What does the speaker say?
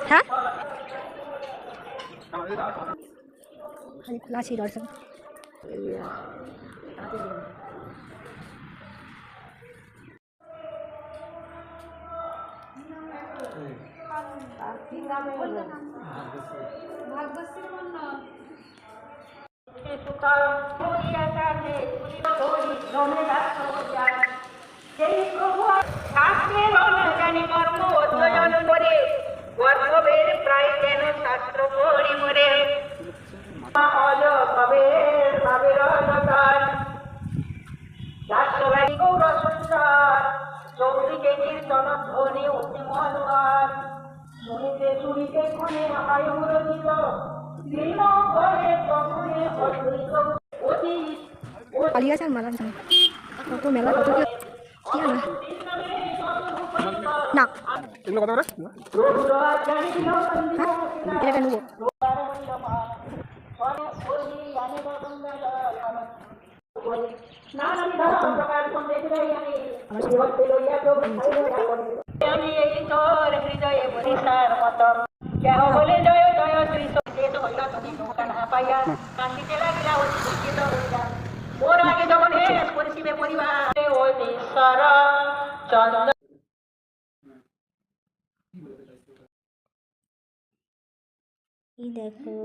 হ্যাঁ লাছি দর্শন প্রায় যেন শাস্ত্র পড়ি মরে রাষ্ট্রবাদী গৌর সংসার চৌদিকে কীর্তন ধ্বনি অতি মনোয়ার শুনিতে শুনিতে ক্ষণে আয়ুরজিত দীন করে তখনে অদ্ভুত অতি পালিয়েছে আর মারা গেছে কত মেলা কত কি না এগুলো কত করে? এটা নেবো আমি এই তোর হৃদয়ে বরিশার মতন কেহ বলে জয় জয় শ্রী সত্যেত হইল তুমি নৌকা না পাইয়া কাশিতে লাগিলা অতি দুঃখিত হইয়া ওর আগে যখন হে পরিশিবে পরিবার ওই ঈশ্বর চন্দ্র দেখো